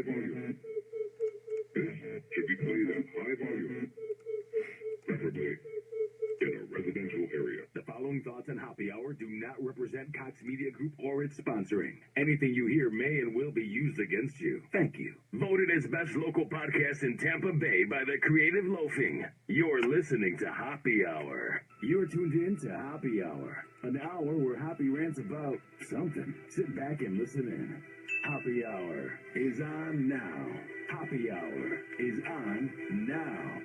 volume. This should be played at high volume, preferably in a residential area. The following thoughts on Happy Hour do not represent Cox Media Group or its sponsoring. Anything you hear may and will be used against you. Thank you. Voted as best local podcast in Tampa Bay by the Creative Loafing. You're listening to Happy Hour. You're tuned in to Happy Hour, an hour where Happy rants about something. Sit back and listen in. Happy Hour is on now. Happy Hour is on now.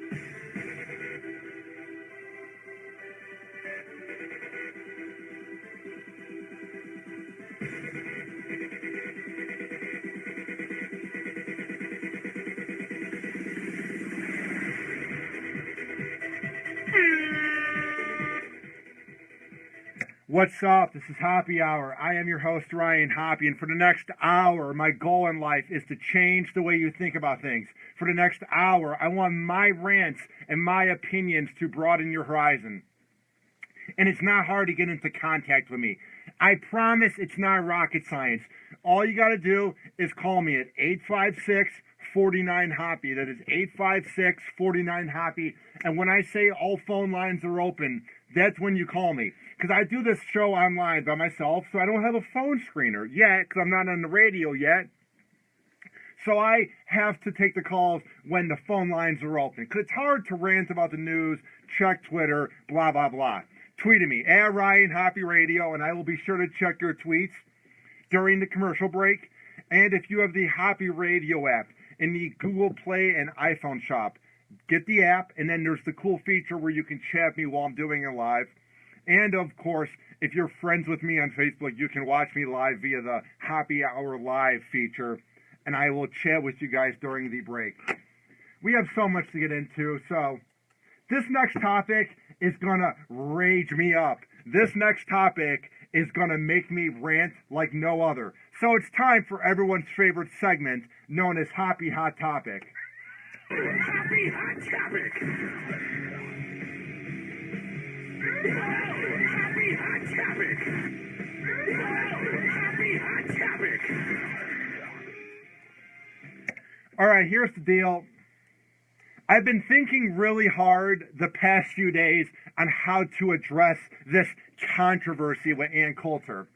What's up? This is Happy Hour. I am your host, Ryan Hoppe, and for the next hour, my goal in life is to change the way you think about things. For the next hour, I want my rants and my opinions to broaden your horizon. And it's not hard to get into contact with me. I promise it's not rocket science. All you got to do is call me at 856-49-HOPPE. That is 856-49-HOPPE. And when I say all phone lines are open, that's when you call me. Because I do this show online by myself, so I don't have a phone screener yet, because I'm not on the radio yet. So I have to take the calls when the phone lines are open. Because it's hard to rant about the news, check Twitter, blah, blah, blah. Tweet at me, at Ryan Hoppe Radio, and I will be sure to check your tweets during the commercial break. And if you have the Hoppe Radio app in the Google Play and iPhone shop, get the app, and then there's the cool feature where you can chat me while I'm doing it live. And, of course, if you're friends with me on Facebook, you can watch me live via the Happy Hour Live feature, and I will chat with you guys during the break. We have so much to get into, so this next topic is going to rage me up. This next topic is going to make me rant like no other. So it's time for everyone's favorite segment, known as Happy Hot Topic. Happy Hot Topic! Happy Hot Topic! Happy Hot Topic! All right, here's the deal. I've been thinking really hard the past few days on how to address this controversy with Ann Coulter.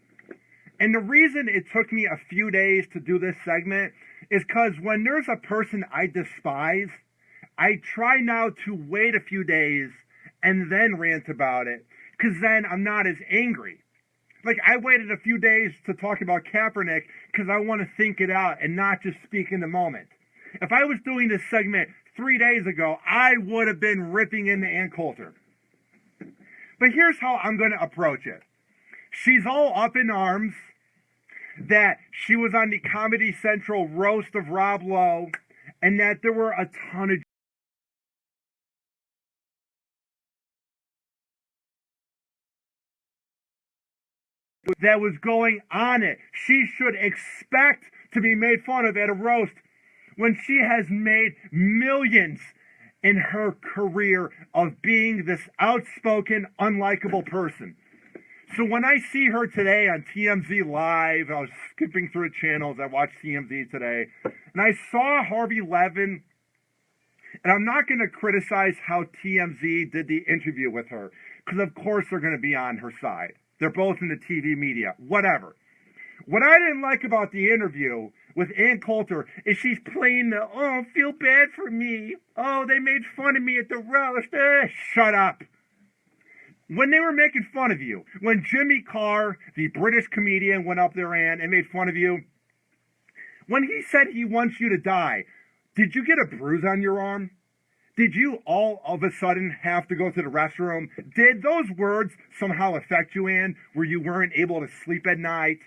And the reason it took me a few days to do this segment is because when there's a person I despise, I try now to wait a few days and then rant about it, because then I'm not as angry. Like, I waited a few days to talk about Kaepernick because I want to think it out and not just speak in the moment. If I was doing this segment 3 days ago, I would have been ripping into Ann Coulter. But here's how I'm going to approach it. She's all up in arms that she was on the Comedy Central Roast of Rob Lowe and that there were a ton of that was going on it. She should expect to be made fun of at a roast when she has made millions in her career of being this outspoken, unlikable person. So when I see her today on TMZ Live, I was skipping through the channels, I watched TMZ today, and I saw Harvey Levin, and I'm not going to criticize how TMZ did the interview with her, because of course they're going to be on her side. They're both in the TV media, whatever. What I didn't like about the interview with Ann Coulter is she's playing the, oh, feel bad for me. Oh, they made fun of me at the roast. Shut up. When they were making fun of you, when Jimmy Carr, the British comedian, went up there, Ann, and made fun of you, when he said he wants you to die, did you get a bruise on your arm? Did you all of a sudden have to go to the restroom? Did those words somehow affect you, Ann, where you weren't able to sleep at night?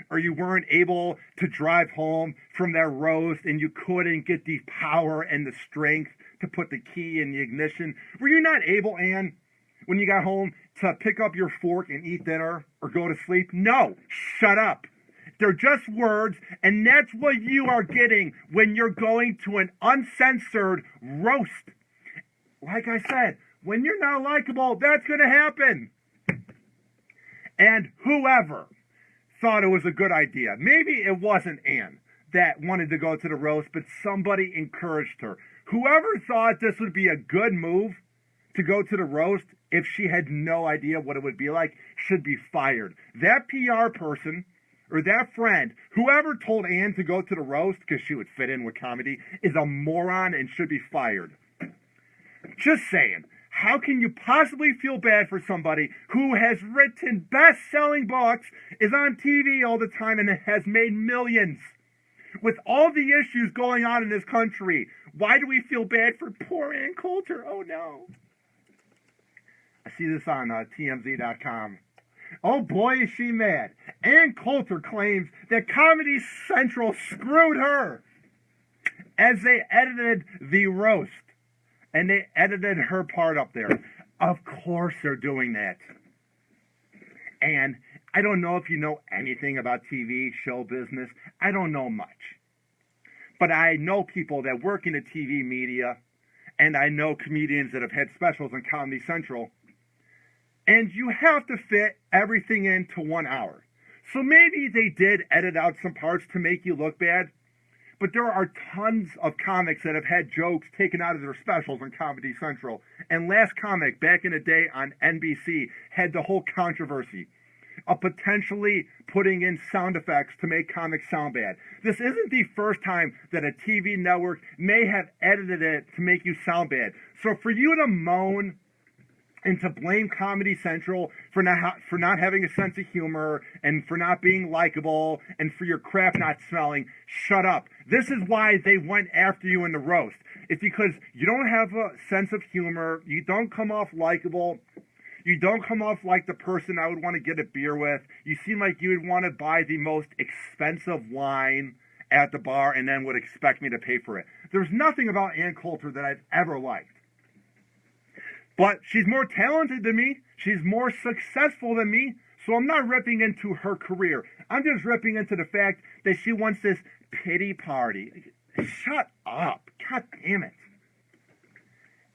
Or you weren't able to drive home from that roast and you couldn't get the power and the strength to put the key in the ignition? Were you not able, Ann, when you got home to pick up your fork and eat dinner or go to sleep? No, shut up. They're just words, and that's what you are getting when you're going to an uncensored roast. Like I said, when you're not likable, that's going to happen. And whoever thought it was a good idea, maybe it wasn't Ann, that wanted to go to the roast, but somebody encouraged her. Whoever thought this would be a good move to go to the roast, if she had no idea what it would be like, should be fired. That PR person or that friend, whoever told Ann to go to the roast because she would fit in with comedy, is a moron and should be fired. Just saying. How can you possibly feel bad for somebody who has written best-selling books, is on TV all the time, and has made millions? With all the issues going on in this country, why do we feel bad for poor Ann Coulter? Oh, no. I see this on TMZ.com. Oh, boy, is she mad. Ann Coulter claims that Comedy Central screwed her as they edited the roast. And they edited her part up there. Of course they're doing that. And I don't know if you know anything about TV, show business. I don't know much. But I know people that work in the TV media, and I know comedians that have had specials on Comedy Central. And you have to fit everything into 1 hour. So maybe they did edit out some parts to make you look bad. But there are tons of comics that have had jokes taken out of their specials on Comedy Central. And Last Comic, back in the day on NBC, had the whole controversy of potentially putting in sound effects to make comics sound bad. This isn't the first time that a TV network may have edited it to make you sound bad. So for you to moan and to blame Comedy Central for not having a sense of humor and for not being likable and for your crap not smelling, shut up. This is why they went after you in the roast. It's because you don't have a sense of humor, you don't come off likable, you don't come off like the person I would want to get a beer with, you seem like you would want to buy the most expensive wine at the bar and then would expect me to pay for it. There's nothing about Ann Coulter that I've ever liked. But she's more talented than me. She's more successful than me. So I'm not ripping into her career. I'm just ripping into the fact that she wants this pity party. Shut up. God damn it.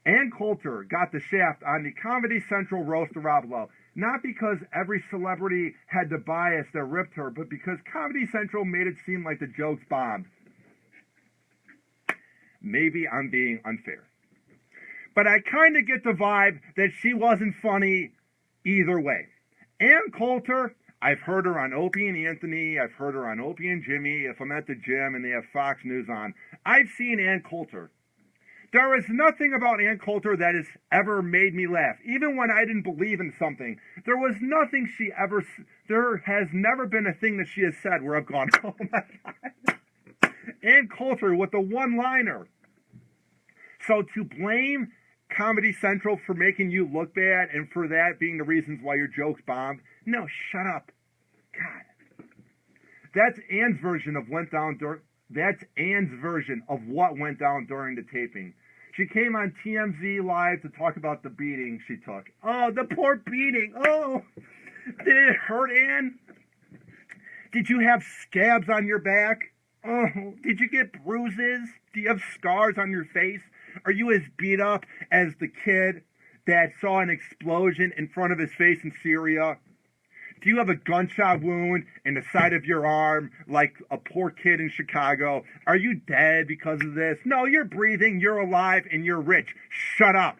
Ann Coulter got the shaft on the Comedy Central Roast of Rob Lowe. Not because every celebrity had the bias that ripped her, but because Comedy Central made it seem like the jokes bombed. Maybe I'm being unfair. But I kind of get the vibe that she wasn't funny either way. Ann Coulter, I've heard her on Opie and Anthony. I've heard her on Opie and Jimmy. If I'm at the gym and they have Fox News on, I've seen Ann Coulter. There is nothing about Ann Coulter that has ever made me laugh. Even when I didn't believe in something, there was nothing there has never been a thing that she has said where I've gone, oh my God. Ann Coulter with the one-liner. So to blame Comedy Central for making you look bad and for that being the reasons why your jokes bombed, no, shut up. God. That's Ann's version of what went down during the taping. She came on TMZ Live to talk about the beating she took. Oh, the poor beating. Oh, did it hurt, Ann? Did you have scabs on your back? Oh, did you get bruises? Do you have scars on your face? Are you as beat up as the kid that saw an explosion in front of his face in Syria? Do you have a gunshot wound in the side of your arm like a poor kid in Chicago? Are you dead because of this? No, you're breathing, you're alive, and you're rich. Shut up.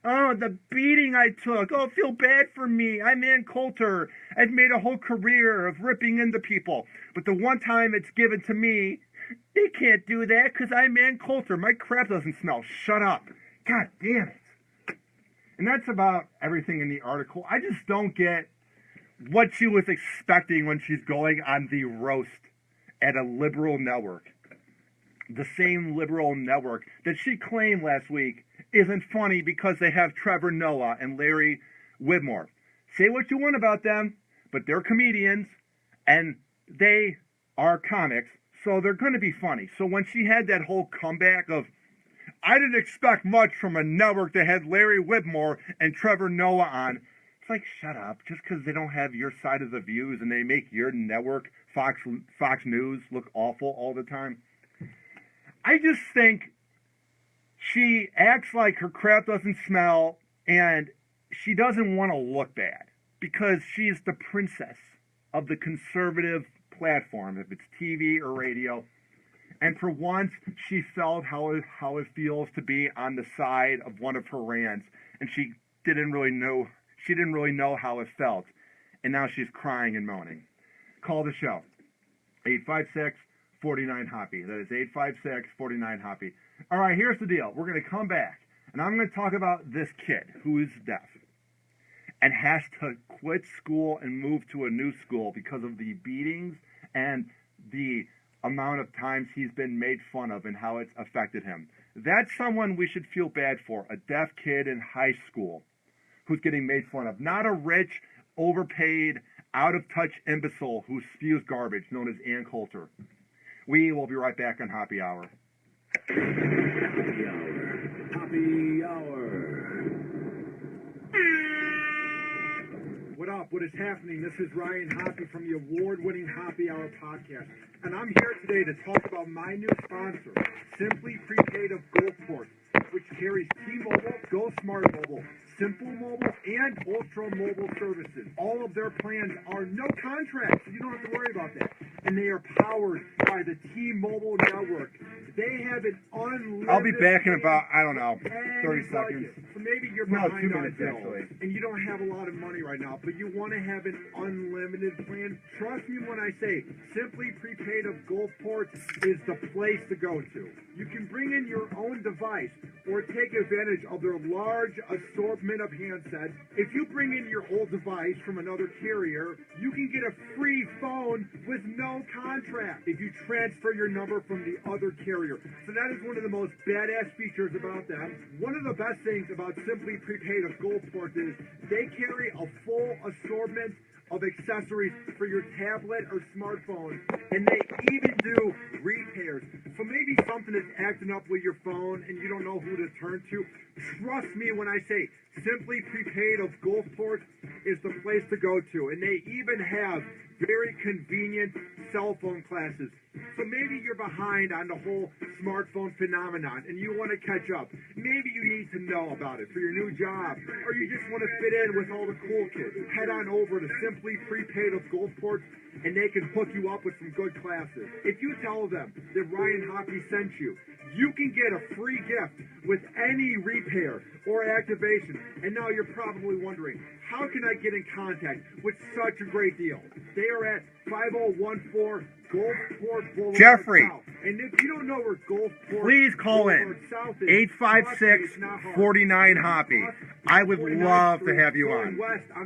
Oh, the beating I took. Oh, feel bad for me. I'm Ann Coulter. I've made a whole career of ripping into people. But the one time it's given to me, they can't do that because I'm Ann Coulter. My crap doesn't smell. Shut up. God damn it. And that's about everything in the article. I just don't get what she was expecting when she's going on the roast at a liberal network. The same liberal network that she claimed last week isn't funny because they have Trevor Noah and Larry Widmore. Say what you want about them, but they're comedians and they are comics, so they're going to be funny. So when she had that whole comeback of, I didn't expect much from a network that had Larry Widmore and Trevor Noah on, it's like, shut up. Just because they don't have your side of the views and they make your network, Fox News, look awful all the time. I just think she acts like her crap doesn't smell and she doesn't want to look bad because she's the princess of the conservative platform, if it's TV or radio. And for once, she felt how it feels to be on the side of one of her rants, and she didn't really know how it felt. And now she's crying and moaning. Call the show. 856-49-HOPPY. That is 856-49-HOPPY. All right, here's the deal. We're going to come back, and I'm going to talk about this kid who is deaf and has to quit school and move to a new school because of the beatings and the amount of times he's been made fun of and how it's affected him. That's someone we should feel bad for, a deaf kid in high school who's getting made fun of, not a rich, overpaid, out-of-touch imbecile who spews garbage, known as Ann Coulter. We will be right back on Happy Hour. Happy Hour. Happy Hour. What up? What is happening? This is Ryan Hoppe from the award-winning Happy Hour podcast. And I'm here today to talk about my new sponsor, Simply Prepaid of Gulfport, which carries T-Mobile, Go Smart Mobile, Simple Mobile, and Ultra Mobile services. All of their plans are no contract, so you don't have to worry about that. And they are powered by the T-Mobile network. They have an unlimited... I'll be back in about, 30 seconds. So maybe you're behind 2 on minutes, bills, actually. and you don't have a lot of money right now, but you want to have an unlimited plan. Trust me when I say Simply Prepaid of Gulfport is the place to go to. You can bring in your own device or take advantage of their large assortment of handsets. If you bring in your old device from another carrier, you can get a free phone with no contract if you transfer your number from the other carrier. So that is one of the most badass features about them. One of the best things about Simply Prepaid of Gulfport is they carry a full assortment of accessories for your tablet or smartphone, and they even do repairs. So maybe something is acting up with your phone and you don't know who to turn to. Trust me when I say Simply Prepaid of Gulfport is the place to go to, and they even have very convenient cell phone classes. So maybe you're behind on the whole smartphone phenomenon and you want to catch up. Maybe you need to know about it for your new job, or you just want to fit in with all the cool kids. Head on over to Simply Prepaid of Gulfport and they can hook you up with some good classes. If you tell them that Ryan Hoppe sent you, you can get a free gift with any repair or activation. And now you're probably wondering, how can I get in contact with such a great deal? They are at 5014 Gulfport Boulevard Jeffrey. South. And if you don't know where Gulfport Please call in. Boulevard South is, 856-49-HOPPY. I would love to have you on.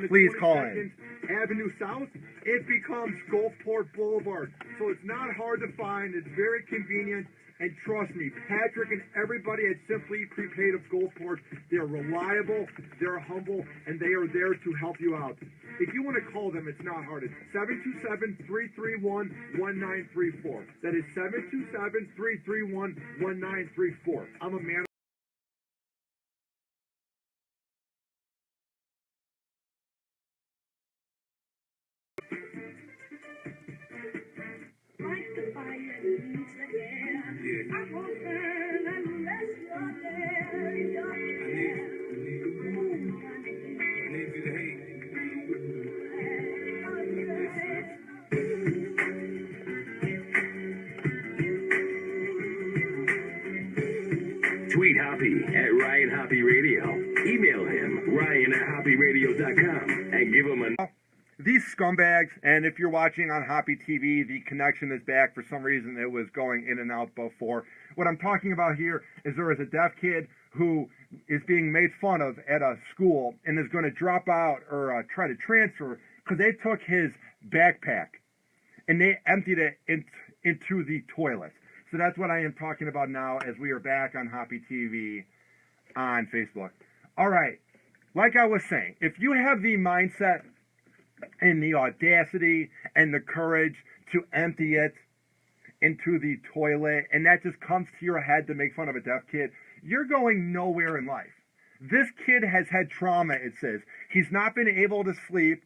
Please call in. Avenue South, it becomes Gulfport Boulevard. So it's not hard to find. It's very convenient. And trust me, Patrick and everybody at Simply Prepaid of Gulfport, they're reliable, they're humble, and they are there to help you out. If you want to call them, it's not hard. It's 727-331-1934. That is 727-331-1934. I'm a man. Like the fire needs the air. I won't burn unless you're there. You're there. Tweet Hoppe at Ryan Hoppe Radio. Email him, ryan@hopperadio.com, and give him a... These scumbags, and if you're watching on Hoppe TV, the connection is back. For some reason, it was going in and out before. What I'm talking about here is there is a deaf kid who is being made fun of at a school and is going to drop out or try to transfer because they took his backpack and they emptied it into the toilet. So that's what I am talking about now as we are back on Hoppe TV on Facebook. All right, like I was saying, if you have the mindset and the audacity and the courage to empty it into the toilet, and that just comes to your head to make fun of a deaf kid, you're going nowhere in life. This kid has had trauma, it says. He's not been able to sleep,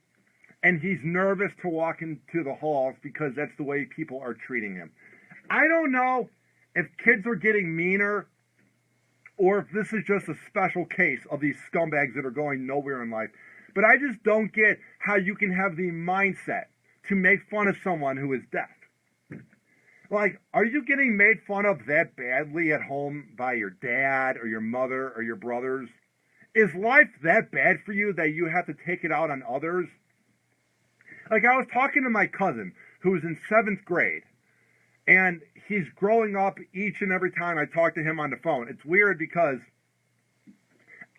and he's nervous to walk into the halls because that's the way people are treating him. I don't know if kids are getting meaner or if this is just a special case of these scumbags that are going nowhere in life. But I just don't get how you can have the mindset to make fun of someone who is deaf. Like, are you getting made fun of that badly at home by your dad or your mother or your brothers? Is life that bad for you that you have to take it out on others? Like, I was talking to my cousin who's in 7th grade, and he's growing up each and every time I talk to him on the phone. It's weird because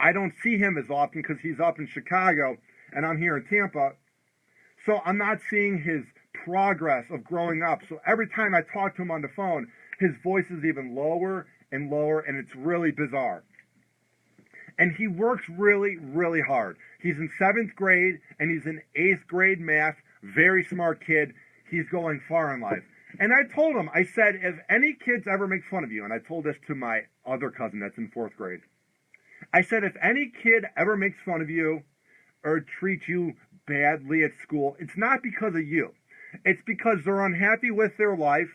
I don't see him as often because he's up in Chicago and I'm here in Tampa. So I'm not seeing his progress of growing up. So every time I talk to him on the phone, his voice is even lower and lower, and it's really bizarre. And he works really, really hard. He's in 7th grade, and he's in 8th grade math. Very smart kid. He's going far in life. And I told him, I said, if any kids ever make fun of you, and I told this to my other cousin that's in 4th grade, I said, if any kid ever makes fun of you or treats you badly at school, it's not because of you. It's because they're unhappy with their life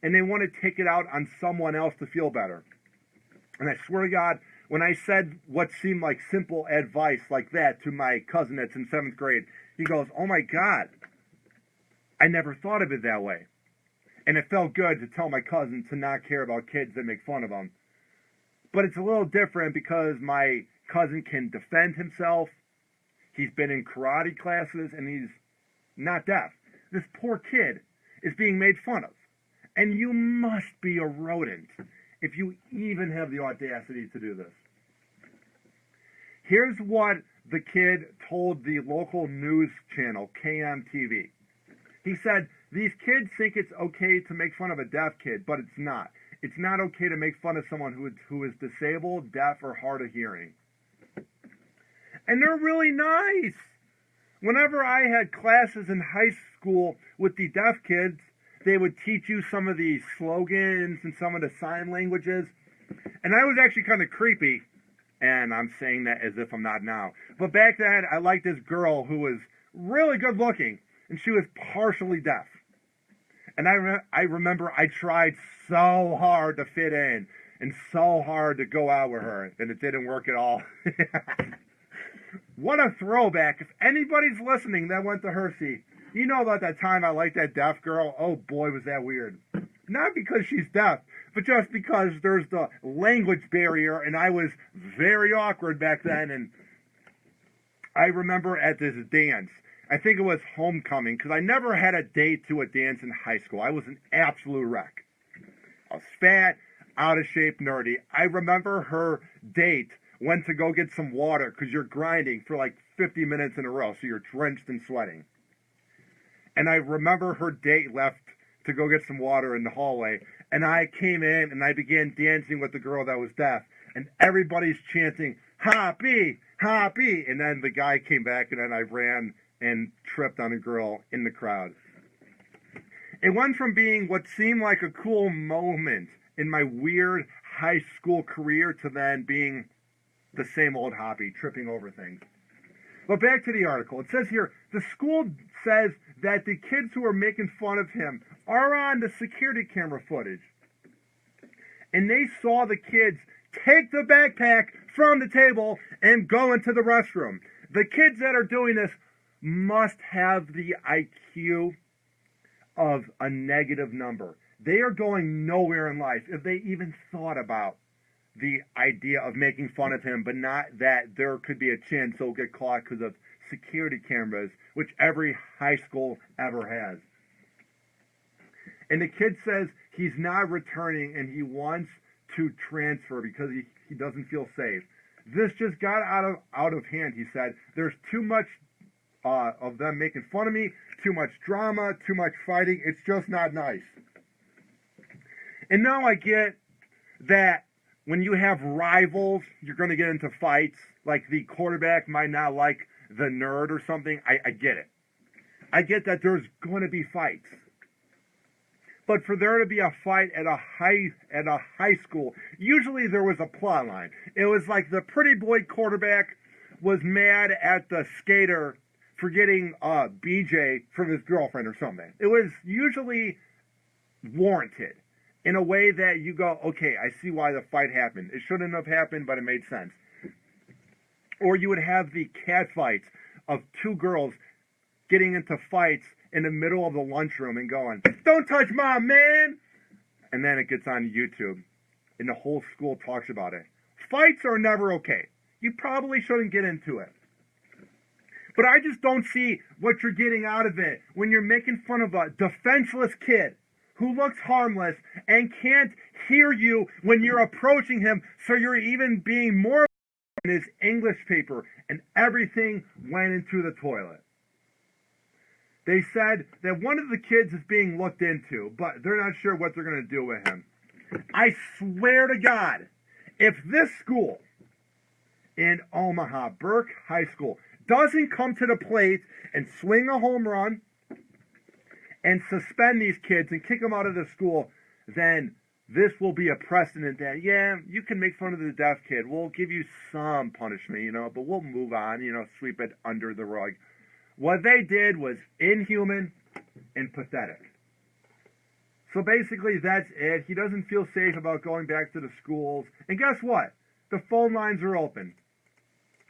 and they want to take it out on someone else to feel better. And I swear to God, when I said what seemed like simple advice like that to my cousin that's in 7th grade, he goes, oh my God, I never thought of it that way. And it felt good to tell my cousin to not care about kids that make fun of him. But it's a little different because my cousin can defend himself. He's been in karate classes and he's not deaf. This poor kid is being made fun of. And you must be a rodent if you even have the audacity to do this. Here's what the kid told the local news channel, KMTV. He said, these kids think it's okay to make fun of a deaf kid, but it's not. It's not okay to make fun of someone who is disabled, deaf, or hard of hearing. And they're really nice. Whenever I had classes in high school with the deaf kids, they would teach you some of the slogans and some of the sign languages. And I was actually kind of creepy. And I'm saying that as if I'm not now. But back then, I liked this girl who was really good looking. And she was partially deaf. And I remember I tried so hard to fit in. And so hard to go out with her. And it didn't work at all. What a throwback. If anybody's listening that went to Hershey, you know about that time I liked that deaf girl? Oh boy, was that weird. Not because she's deaf, but just because there's the language barrier, and I was very awkward back then. And I remember at this dance, I think it was homecoming, because I never had a date to a dance in high school. I was an absolute wreck. I was fat, out of shape, nerdy. I remember her date went to go get some water because you're grinding for like 50 minutes in a row, so you're drenched and sweating. And I remember her date left to go get some water in the hallway, and I came in and I began dancing with the girl that was deaf, and everybody's chanting, Hoppe, Hoppe, and then the guy came back, and then I ran and tripped on a girl in the crowd. It went from being what seemed like a cool moment in my weird high school career to then being the same old Hoppe, tripping over things. But back to the article. It says here, the school says that the kids who are making fun of him are on the security camera footage. And they saw the kids take the backpack from the table and go into the restroom. The kids that are doing this must have the IQ of a negative number. They are going nowhere in life if they even thought about the idea of making fun of him, but not that there could be a chance he'll get caught because of security cameras, which every high school ever has. And the kid says he's not returning and he wants to transfer because he doesn't feel safe. This just got out of hand, he said. There's too much of them making fun of me, too much drama, too much fighting. It's just not nice. And now I get that when you have rivals, you're going to get into fights. Like the quarterback might not like the nerd or something. I get it. I get that there's going to be fights. But for there to be a fight at a high school, usually there was a plot line. It was like the pretty boy quarterback was mad at the skater for getting BJ from his girlfriend or something. It was usually warranted in a way that you go, okay, I see why the fight happened. It shouldn't have happened, but it made sense. Or you would have the cat fights of two girls getting into fights in the middle of the lunchroom and going, don't touch my man! and then it gets on YouTube, and the whole school talks about it. Fights are never okay. You probably shouldn't get into it. But I just don't see what you're getting out of it when you're making fun of a defenseless kid who looks harmless and can't hear you when you're approaching him, so you're even being more in his English paper, and everything went into the toilet. They said that one of the kids is being looked into, but they're not sure what they're going to do with him. I swear to God, if this school in Omaha, Burke High School, doesn't come to the plate and swing a home run and suspend these kids and kick them out of the school, then this will be a precedent that, yeah, you can make fun of the deaf kid. We'll give you some punishment, but we'll move on, sweep it under the rug. What they did was inhuman and pathetic. So basically, that's it. He doesn't feel safe about going back to the schools. And guess what? The phone lines are open.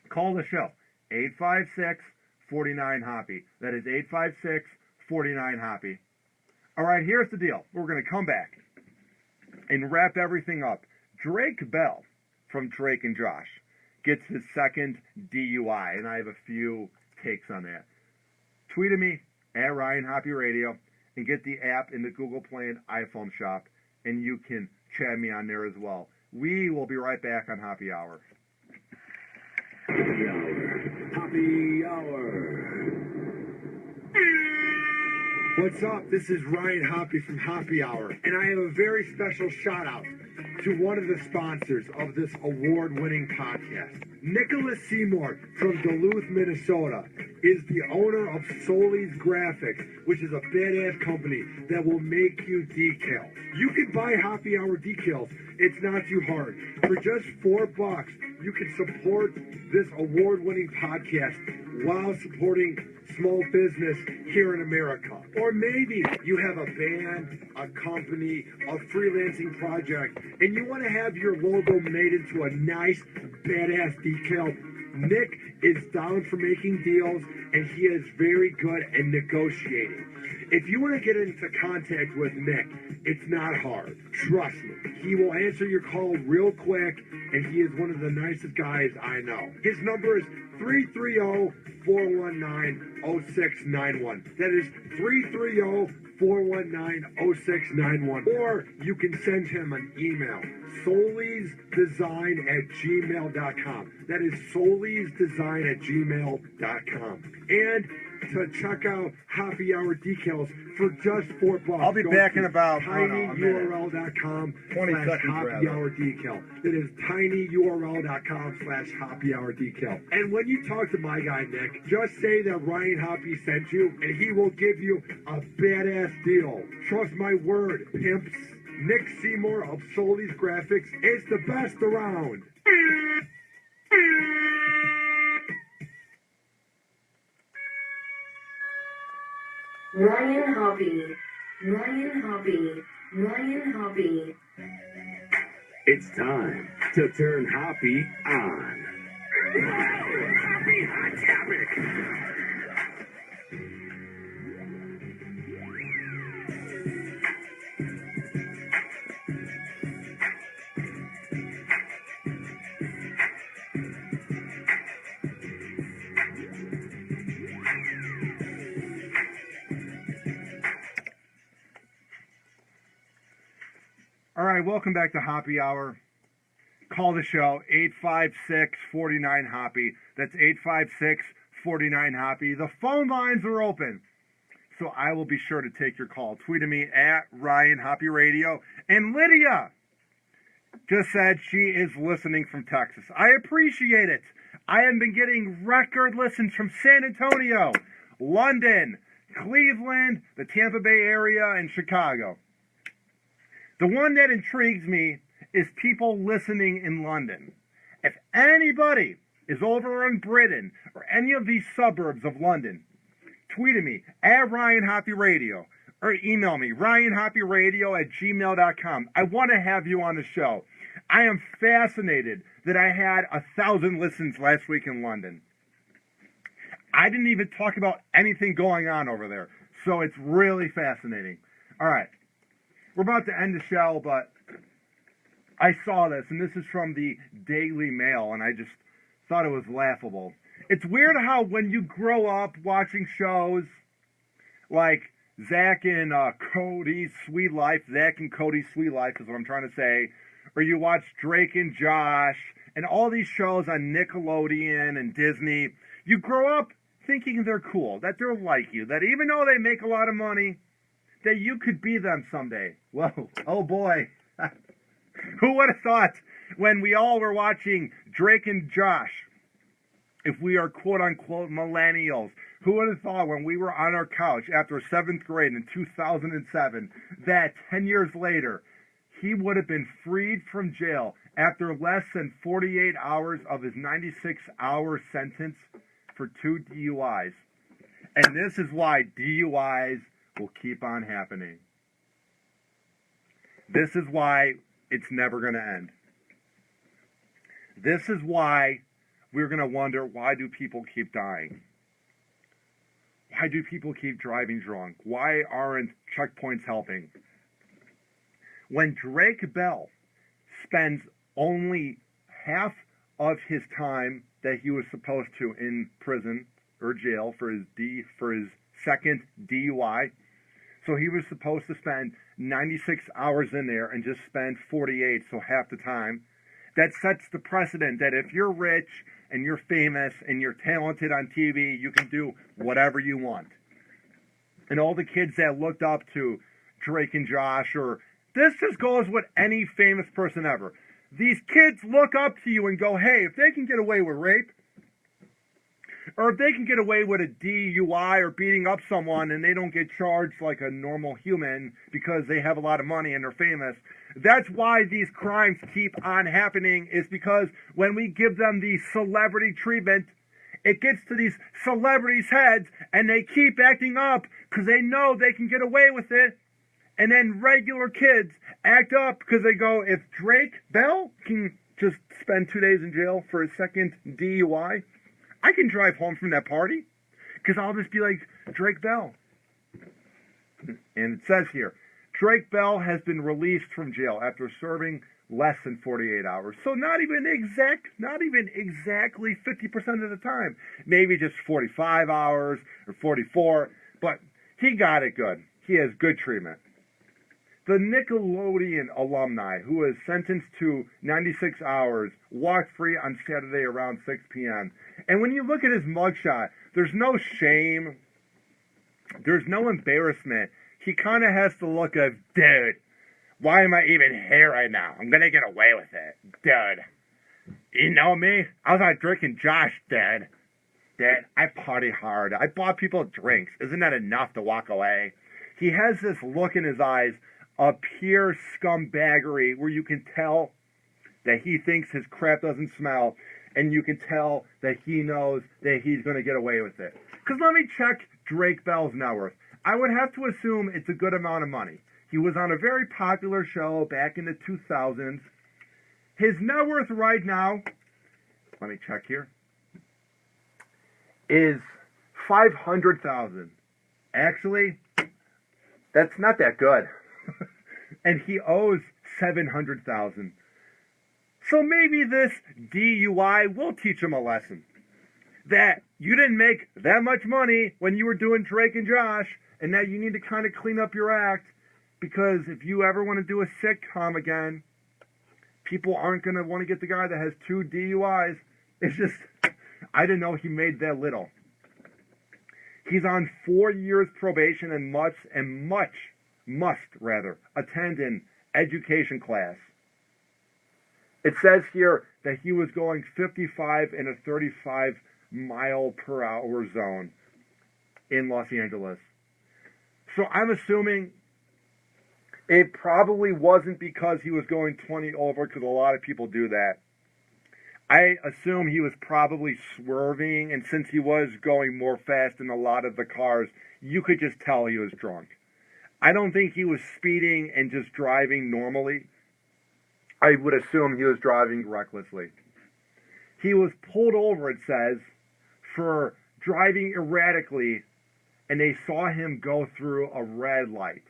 Call the show. 856-49-HOPPY. That is 856-49-HOPPY. All right, here's the deal. We're going to come back and wrap everything up. Drake Bell from Drake and Josh gets his second DUI, and I have a few takes on that. Tweet at me at Ryan Hoppe Radio and get the app in the Google Play and iPhone shop, and you can chat me on there as well. We will be right back on Happy Hour. Happy Hour. Happy Hour. What's up? This is Ryan Hoppe from Happy Hour, and I have a very special shout out to one of the sponsors of this award-winning podcast. Nicholas Seymour from Duluth, Minnesota is the owner of Solly's Graphics, which is a badass company that will make you decals. You can buy Happy Hour decals. It's not too hard. For just $4, you can support this award-winning podcast while supporting small business here in America. Or maybe you have a band, a company, a freelancing project, and you want to have your logo made into a nice, badass decal. Nick is down for making deals, and he is very good at negotiating. If you want to get into contact with Nick, it's not hard. Trust me. He will answer your call real quick, and he is one of the nicest guys I know. His number is 330-419-0691. That is 330-419-0691. Or you can send him an email, soulysdesign@gmail.com. That is soulysdesign@gmail.com. And to check out Happy Hour decals for just $4. I'll be back in about tinyurl.com 20 seconds. Happy Hour decal. That is tinyurl.com/Happy Hour decal. And when you talk to my guy Nick, just say that Ryan Hoppe sent you, and he will give you a badass deal. Trust my word, pimps. Nick Seymour of Solly's Graphics is the best around. Ryan Hoppe. Ryan Hoppe. Ryan Hoppe. It's time to turn Hoppe on. Hoppe Hot Topic. All right, welcome back to Happy Hour. Call the show, 856-49-HOPPY. That's 856-49-HOPPY. The phone lines are open, so I will be sure to take your call. Tweet at me at Ryan Hoppe Radio. And Lydia just said she is listening from Texas. I appreciate it. I have been getting record listens from San Antonio, London, Cleveland, the Tampa Bay area, and Chicago. The one that intrigues me is people listening in London. If anybody is over in Britain or any of these suburbs of London, tweet at me at Ryan Hoppe Radio or email me ryanhopperadio@gmail.com. I want to have you on the show. I am fascinated that I had 1,000 listens last week in London. I didn't even talk about anything going on over there, so it's really fascinating. All right. we're about to end the show, but I saw this, and this is from the Daily Mail, and I just thought it was laughable. It's weird how when you grow up watching shows like Zach and Cody's Sweet Life, Zach and Cody's Sweet Life is what I'm trying to say, or you watch Drake and Josh, and all these shows on Nickelodeon and Disney, you grow up thinking they're cool, that they're like you, that even though they make a lot of money, that you could be them someday. Whoa, oh boy. Who would have thought when we all were watching Drake and Josh, if we are quote-unquote millennials, who would have thought when we were on our couch after 7th grade in 2007 that 10 years later, he would have been freed from jail after less than 48 hours of his 96-hour sentence for 2 DUIs. And this is why DUIs will keep on happening. This is why it's never going to end. This is why we're going to wonder, why do people keep dying? Why do people keep driving drunk? Why aren't checkpoints helping? When Drake Bell spends only half of his time that he was supposed to in prison or jail for his second DUI, so he was supposed to spend 96 hours in there and just spend 48, so half the time. That sets the precedent that if you're rich and you're famous and you're talented on TV, you can do whatever you want. And all the kids that looked up to Drake and Josh, or this just goes with any famous person ever. These kids look up to you and go, hey, if they can get away with rape, or if they can get away with a DUI or beating up someone and they don't get charged like a normal human because they have a lot of money and they're famous, that's why these crimes keep on happening, is because when we give them the celebrity treatment, it gets to these celebrities' heads and they keep acting up because they know they can get away with it. And then regular kids act up because they go, if Drake Bell can just spend 2 days in jail for his second DUI, I can drive home from that party because I'll just be like Drake Bell. And it says here, Drake Bell has been released from jail after serving less than 48 hours. So not even exactly 50% of the time. Maybe just 45 hours or 44. But he got it good. He has good treatment. The Nickelodeon alumni who was sentenced to 96 hours walked free on Saturday around 6 p.m. And when you look at his mugshot, there's no shame. There's no embarrassment. He kind of has the look of, dude, why am I even here right now? I'm going to get away with it. Dude, you know me? I was on Drake and Josh, dude. Dude, I party hard. I bought people drinks. Isn't that enough to walk away? He has this look in his eyes of pure scumbaggery where you can tell that he thinks his crap doesn't smell, and you can tell that he knows that he's going to get away with it. Because let me check Drake Bell's net worth. I would have to assume it's a good amount of money. He was on a very popular show back in the 2000s. His net worth right now, let me check here, is $500,000. Actually, that's not that good. And he owes $700,000. So maybe this DUI will teach him a lesson. That you didn't make that much money when you were doing Drake and Josh, and that you need to kind of clean up your act, because if you ever want to do a sitcom again, people aren't going to want to get the guy that has 2 DUIs. It's just, I didn't know he made that little. He's on 4 years probation and must attend an education class. It says here that he was going 55 in a 35 mile per hour zone in Los Angeles. So I'm assuming it probably wasn't because he was going 20 over, because a lot of people do that. I assume he was probably swerving, and since he was going more fast in a lot of the cars, you could just tell he was drunk. I don't think he was speeding and just driving normally. I would assume he was driving recklessly. He was pulled over, it says, for driving erratically, and they saw him go through a red light.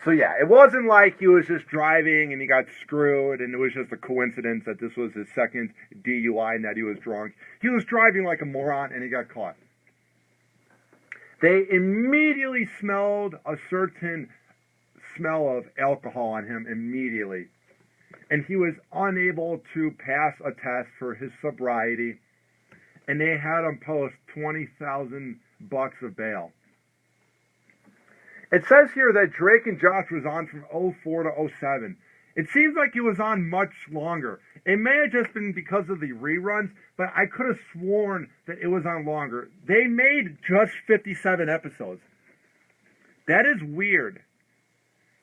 So yeah, it wasn't like he was just driving and he got screwed and it was just a coincidence that this was his second DUI and that he was drunk. He was driving like a moron and he got caught. They immediately smelled a certain smell of alcohol on him immediately. And he was unable to pass a test for his sobriety. And they had him post $20,000 of bail. It says here that Drake and Josh was on from 04 to 07. It seems like it was on much longer. It may have just been because of the reruns, but I could have sworn that it was on longer. They made just 57 episodes. That is weird.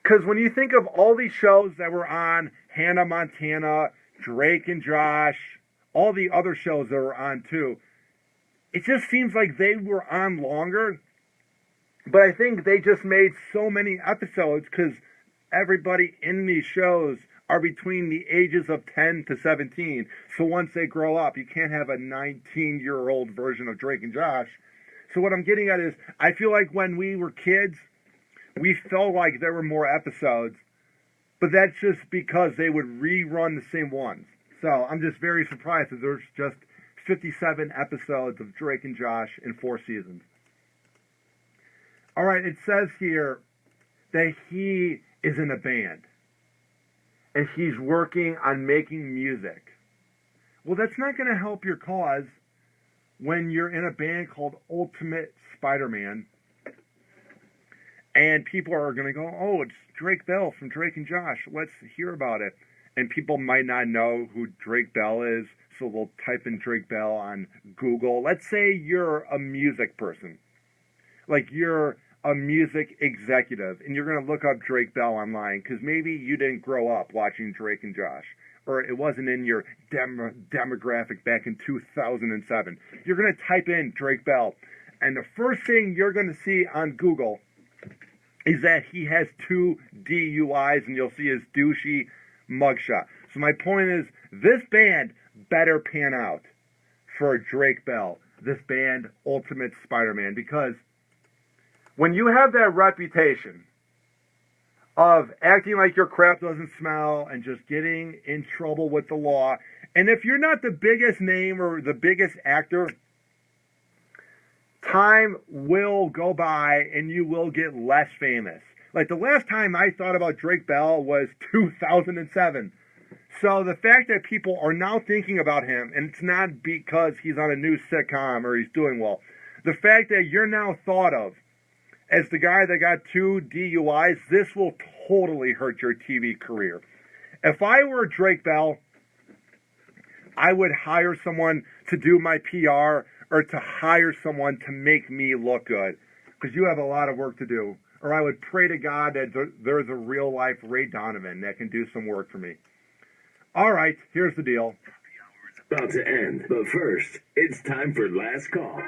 Because when you think of all these shows that were on, Hannah Montana, Drake and Josh, all the other shows that were on too, it just seems like they were on longer. But I think they just made so many episodes because everybody in these shows are between the ages of 10 to 17. So once they grow up, you can't have a 19-year-old version of Drake and Josh. So what I'm getting at is, I feel like when we were kids, we felt like there were more episodes. But that's just because they would rerun the same ones. So I'm just very surprised that there's just 57 episodes of Drake and Josh in 4 seasons. All right, it says here that he is in a band. And he's working on making music. Well, that's not going to help your cause when you're in a band called Ultimate Spider-Man. And people are going to go, oh, it's Drake Bell from Drake and Josh. Let's hear about it. And people might not know who Drake Bell is, so they'll type in Drake Bell on Google. Let's say you're a music person. Like you're a music executive, and you're going to look up Drake Bell online, because maybe you didn't grow up watching Drake and Josh, or it wasn't in your demographic back in 2007. You're going to type in Drake Bell, and the first thing you're going to see on Google is that he has 2 DUIs, and you'll see his douchey mugshot. So my point is, this band better pan out for Drake Bell, this band Ultimate Spider-Man, because when you have that reputation of acting like your crap doesn't smell and just getting in trouble with the law, and if you're not the biggest name or the biggest actor, time will go by and you will get less famous. Like the last time I thought about Drake Bell was 2007. So the fact that people are now thinking about him, and it's not because he's on a new sitcom or he's doing well, the fact that you're now thought of as the guy that got 2 DUIs, this will totally hurt your TV career. If I were Drake Bell, I would hire someone to do my PR or to hire someone to make me look good, because you have a lot of work to do. Or I would pray to God that there's a real-life Ray Donovan that can do some work for me. All right, here's the deal. About to end, but first, it's time for last call.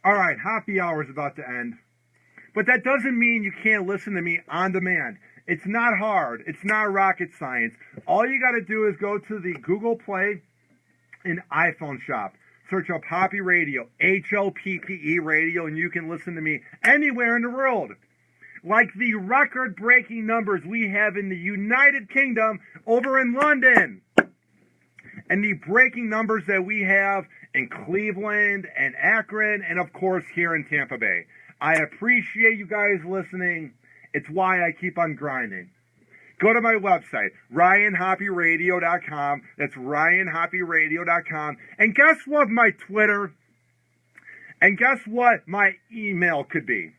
All right, happy hour is about to end. But that doesn't mean you can't listen to me on demand. It's not hard. It's not rocket science. All you got to do is go to the Google Play and iPhone shop. Search up Hoppe Radio, Hoppe Radio, and you can listen to me anywhere in the world. Like the record-breaking numbers we have in the United Kingdom over in London. And the breaking numbers that we have in Cleveland and Akron, and of course here in Tampa Bay. I appreciate you guys listening. It's why I keep on grinding. Go to my website, RyanHoppeRadio.com. That's RyanHoppeRadio.com. And guess what my Twitter, and guess what my email could be?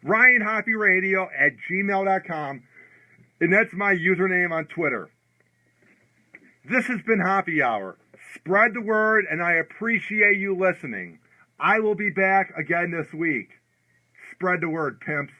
RyanHoppeRadio@gmail.com. And that's my username on Twitter. This has been Hoppe Hour. Spread the word, and I appreciate you listening. I will be back again this week. Spread the word, pimps.